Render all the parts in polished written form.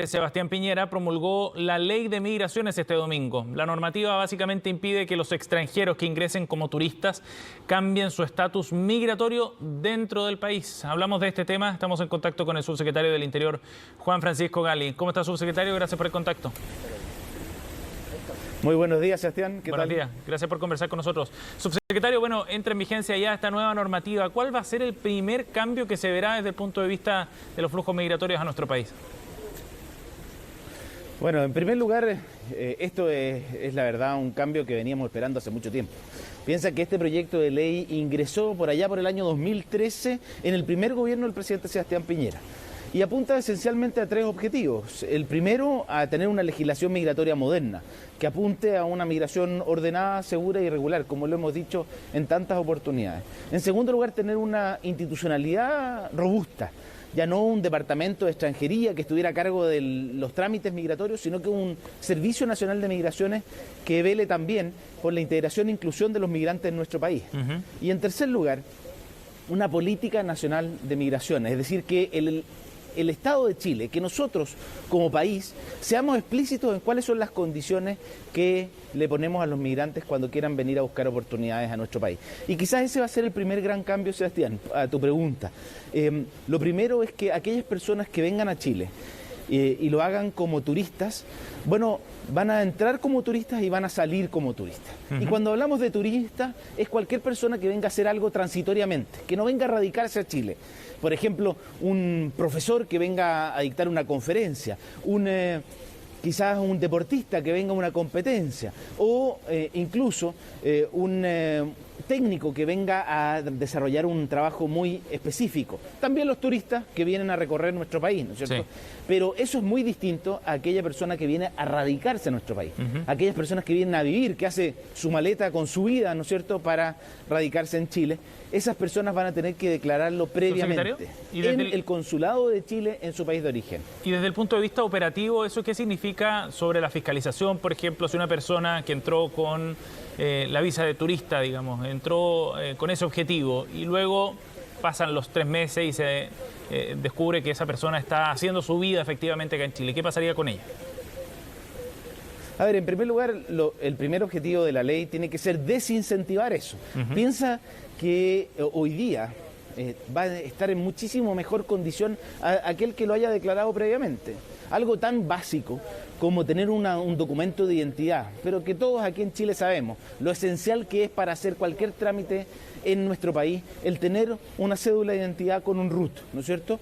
Sebastián Piñera promulgó la ley de migraciones este domingo. La normativa básicamente impide que los extranjeros que ingresen como turistas cambien su estatus migratorio dentro del país. Hablamos de este tema, estamos en contacto con el subsecretario del Interior, Juan Francisco Gali. ¿Cómo está, subsecretario? Gracias por el contacto. Muy buenos días, Sebastián. ¿Qué tal? Buenos días, gracias por conversar con nosotros. Subsecretario, bueno, entra en vigencia ya esta nueva normativa. ¿Cuál va a ser el primer cambio que se verá desde el punto de vista de los flujos migratorios a nuestro país? Bueno, en primer lugar, esto es la verdad un cambio que veníamos esperando hace mucho tiempo. Piensa que este proyecto de ley ingresó por allá por el año 2013 en el primer gobierno del presidente Sebastián Piñera. Y apunta esencialmente a tres objetivos. El primero, a tener una legislación migratoria moderna, que apunte a una migración ordenada, segura y regular, como lo hemos dicho en tantas oportunidades. En segundo lugar, tener una institucionalidad robusta, ya no un departamento de extranjería que estuviera a cargo de los trámites migratorios, sino que un Servicio Nacional de Migraciones que vele también por la integración e inclusión de los migrantes en nuestro país. Y en tercer lugar, una política nacional de migraciones, es decir, que el Estado de Chile, que nosotros como país seamos explícitos en cuáles son las condiciones que le ponemos a los migrantes cuando quieran venir a buscar oportunidades a nuestro país. Y quizás ese va a ser el primer gran cambio, Sebastián, a tu pregunta. Lo primero es que aquellas personas que vengan a Chile y lo hagan como turistas, bueno, van a entrar como turistas y van a salir como turistas. Y cuando hablamos de turistas, es cualquier persona que venga a hacer algo transitoriamente, que no venga a radicarse a Chile. Por ejemplo, un profesor que venga a dictar una conferencia, quizás un deportista que venga a una competencia, o incluso un técnico que venga a desarrollar un trabajo muy específico. También los turistas que vienen a recorrer nuestro país, ¿no es cierto? Sí. Pero eso es muy distinto a aquella persona que viene a radicarse en nuestro país. Aquellas personas que vienen a vivir, que hace su maleta con su vida, ¿no es cierto?, para radicarse en Chile. Esas personas van a tener que declararlo previamente en el consulado de Chile en su país de origen. Y desde el punto de vista operativo, ¿eso qué significa sobre la fiscalización? Por ejemplo, si una persona que entró con la visa de turista, digamos, entró con ese objetivo y luego pasan los 3 meses y se descubre que esa persona está haciendo su vida efectivamente acá en Chile, ¿qué pasaría con ella? A ver, en primer lugar, el primer objetivo de la ley tiene que ser desincentivar eso. Piensa que hoy día va a estar en muchísimo mejor condición aquel que lo haya declarado previamente. Algo tan básico como tener un documento de identidad, pero que todos aquí en Chile sabemos lo esencial que es para hacer cualquier trámite en nuestro país, el tener una cédula de identidad con un RUT, ¿no es cierto?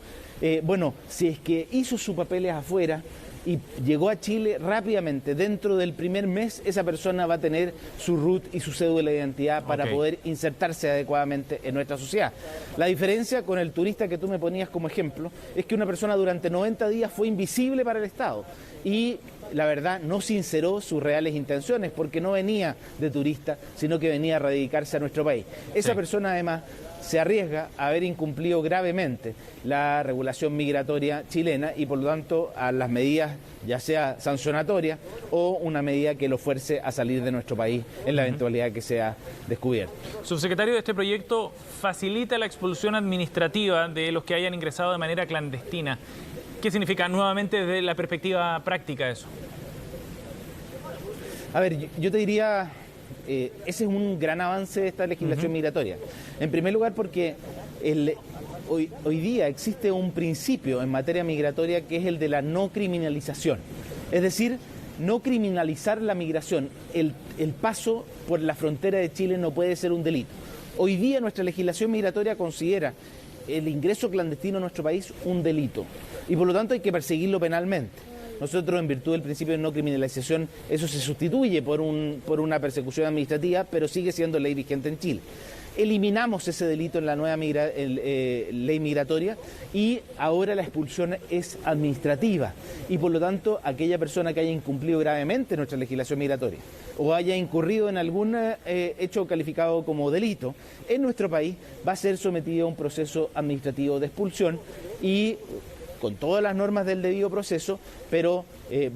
Bueno, si es que hizo sus papeles afuera y llegó a Chile rápidamente, dentro del primer mes, esa persona va a tener su RUT y su cédula de identidad para poder insertarse adecuadamente en nuestra sociedad. La diferencia con el turista que tú me ponías como ejemplo es que una persona durante 90 días fue invisible para el Estado y la verdad no sinceró sus reales intenciones porque no venía de turista, sino que venía a radicarse a nuestro país. Esa persona además se arriesga a haber incumplido gravemente la regulación migratoria chilena y por lo tanto a las medidas ya sea sancionatorias o una medida que lo fuerce a salir de nuestro país en la eventualidad que sea descubierto. Subsecretario, este proyecto facilita la expulsión administrativa de los que hayan ingresado de manera clandestina. ¿Qué significa nuevamente desde la perspectiva práctica eso? A ver, yo te diría, ese es un gran avance de esta legislación migratoria. En primer lugar porque hoy día existe un principio en materia migratoria que es el de la no criminalización. Es decir, no criminalizar la migración. El paso por la frontera de Chile no puede ser un delito. Hoy día nuestra legislación migratoria considera el ingreso clandestino a nuestro país un delito y por lo tanto hay que perseguirlo penalmente. Nosotros, en virtud del principio de no criminalización, eso se sustituye por una persecución administrativa, pero sigue siendo ley vigente en Chile. Eliminamos ese delito en la nueva ley migratoria y ahora la expulsión es administrativa y por lo tanto aquella persona que haya incumplido gravemente nuestra legislación migratoria o haya incurrido en algún hecho calificado como delito en nuestro país va a ser sometido a un proceso administrativo de expulsión y con todas las normas del debido proceso, pero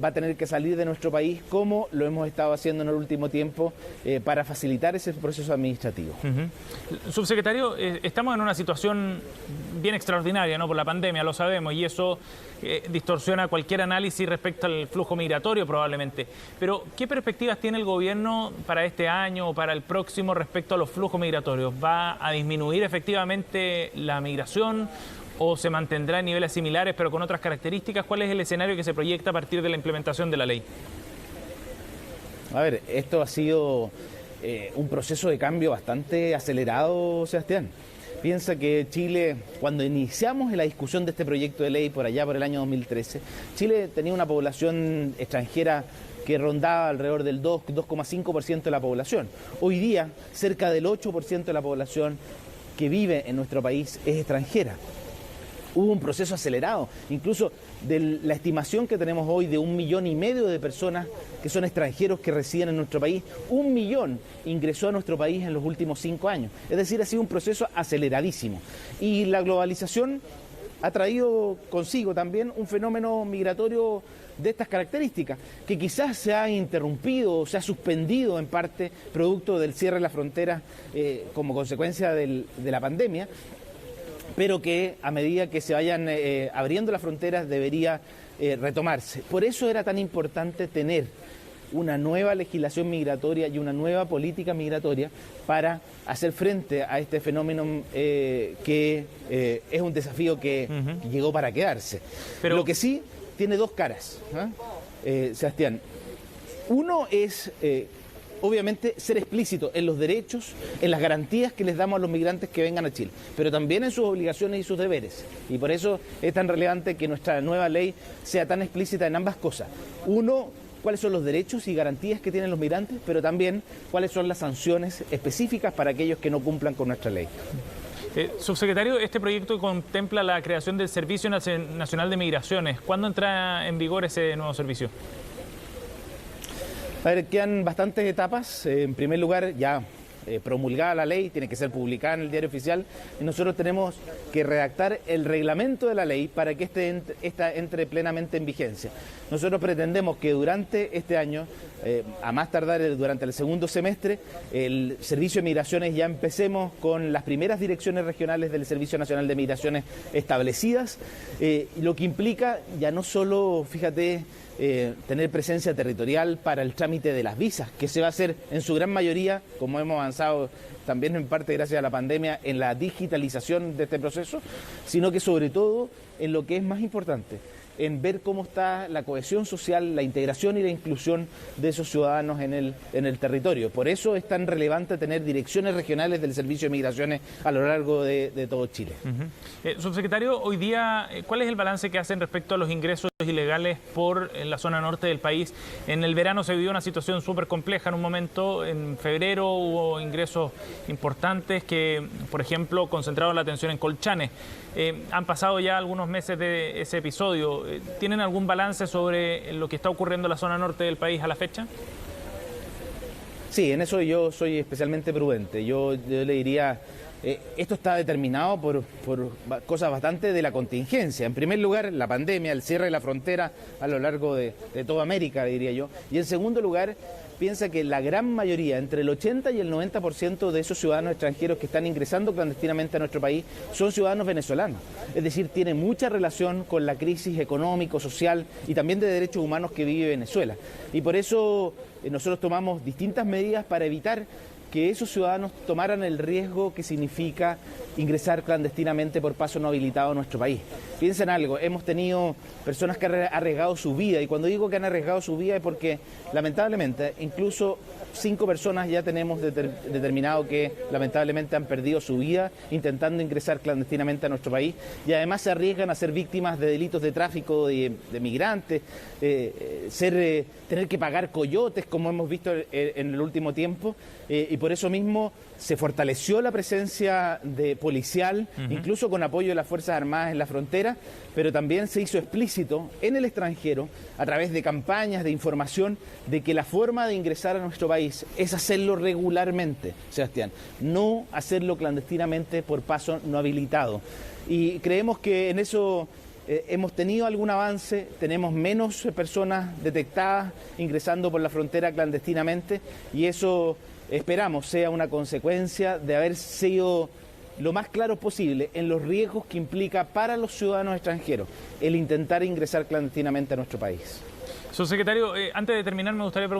va a tener que salir de nuestro país como lo hemos estado haciendo en el último tiempo para facilitar ese proceso administrativo. Subsecretario, estamos en una situación bien extraordinaria, ¿no? Por la pandemia, lo sabemos, y eso distorsiona cualquier análisis respecto al flujo migratorio probablemente. Pero, ¿qué perspectivas tiene el gobierno para este año o para el próximo respecto a los flujos migratorios? ¿Va a disminuir efectivamente la migración o se mantendrá en niveles similares pero con otras características? ¿Cuál es el escenario que se proyecta a partir de la implementación de la ley? A ver, esto ha sido un proceso de cambio bastante acelerado, Sebastián. Piensa que Chile, cuando iniciamos la discusión de este proyecto de ley por allá por el año 2013, Chile tenía una población extranjera que rondaba alrededor del 2,5% de la población. Hoy día, cerca del 8% de la población que vive en nuestro país es extranjera. Hubo un proceso acelerado, incluso de la estimación que tenemos hoy de 1,5 millones de personas que son extranjeros que residen en nuestro país. 1 millón ingresó a nuestro país en los últimos 5 años. Es decir, ha sido un proceso aceleradísimo. Y la globalización ha traído consigo también un fenómeno migratorio de estas características, que quizás se ha interrumpido, se ha suspendido en parte producto del cierre de las fronteras como consecuencia de la pandemia, pero que a medida que se vayan abriendo las fronteras debería retomarse. Por eso era tan importante tener una nueva legislación migratoria y una nueva política migratoria para hacer frente a este fenómeno que es un desafío que llegó para quedarse. Pero lo que sí tiene dos caras, Sebastián. Uno es obviamente ser explícito en los derechos, en las garantías que les damos a los migrantes que vengan a Chile, pero también en sus obligaciones y sus deberes. Y por eso es tan relevante que nuestra nueva ley sea tan explícita en ambas cosas. Uno, cuáles son los derechos y garantías que tienen los migrantes, pero también cuáles son las sanciones específicas para aquellos que no cumplan con nuestra ley. Subsecretario, este proyecto contempla la creación del Servicio Nacional de Migraciones. ¿Cuándo entra en vigor ese nuevo servicio? A ver, quedan bastantes etapas. En primer lugar, ya promulgada la ley, tiene que ser publicada en el Diario Oficial, y nosotros tenemos que redactar el reglamento de la ley para que esta entre plenamente en vigencia. Nosotros pretendemos que durante este año, a más tardar durante el segundo semestre, el Servicio de Migraciones ya empecemos con las primeras direcciones regionales del Servicio Nacional de Migraciones establecidas, lo que implica ya no solo, fíjate, tener presencia territorial para el trámite de las visas, que se va a hacer en su gran mayoría, como hemos avanzado también en parte gracias a la pandemia, en la digitalización de este proceso, sino que sobre todo en lo que es más importante, en ver cómo está la cohesión social, la integración y la inclusión de esos ciudadanos en el territorio. Por eso es tan relevante tener direcciones regionales del Servicio de Migraciones a lo largo de todo Chile. Subsecretario, hoy día, ¿cuál es el balance que hacen respecto a los ingresos ilegales por la zona norte del país? En el verano se vivió una situación súper compleja en un momento. En febrero hubo ingresos importantes que, por ejemplo, concentraron la atención en Colchane. Han pasado ya algunos meses de ese episodio. ¿Tienen algún balance sobre lo que está ocurriendo en la zona norte del país a la fecha? Sí, en eso yo soy especialmente prudente. Yo le diría, esto está determinado por cosas bastante de la contingencia. En primer lugar, la pandemia, el cierre de la frontera a lo largo de toda América, diría yo. Y en segundo lugar, piensa que la gran mayoría, entre el 80 y el 90% de esos ciudadanos extranjeros que están ingresando clandestinamente a nuestro país son ciudadanos venezolanos. Es decir, tiene mucha relación con la crisis económico, social y también de derechos humanos que vive Venezuela. Y por eso nosotros tomamos distintas medidas para evitar que esos ciudadanos tomaran el riesgo que significa ingresar clandestinamente por paso no habilitado a nuestro país. Piensen algo, hemos tenido personas que han arriesgado su vida, y cuando digo que han arriesgado su vida es porque lamentablemente incluso 5 personas ya tenemos determinado que lamentablemente han perdido su vida intentando ingresar clandestinamente a nuestro país, y además se arriesgan a ser víctimas de delitos de tráfico de migrantes, tener que pagar coyotes como hemos visto en el último tiempo, y por eso mismo se fortaleció la presencia policial, incluso con apoyo de las Fuerzas Armadas en la frontera, pero también se hizo explícito en el extranjero, a través de campañas de información, de que la forma de ingresar a nuestro país es hacerlo regularmente, Sebastián, no hacerlo clandestinamente por paso no habilitado. Y creemos que en eso hemos tenido algún avance, tenemos menos personas detectadas ingresando por la frontera clandestinamente y eso esperamos sea una consecuencia de haber sido lo más claro posible en los riesgos que implica para los ciudadanos extranjeros el intentar ingresar clandestinamente a nuestro país. Subsecretario, antes de terminar me gustaría preguntar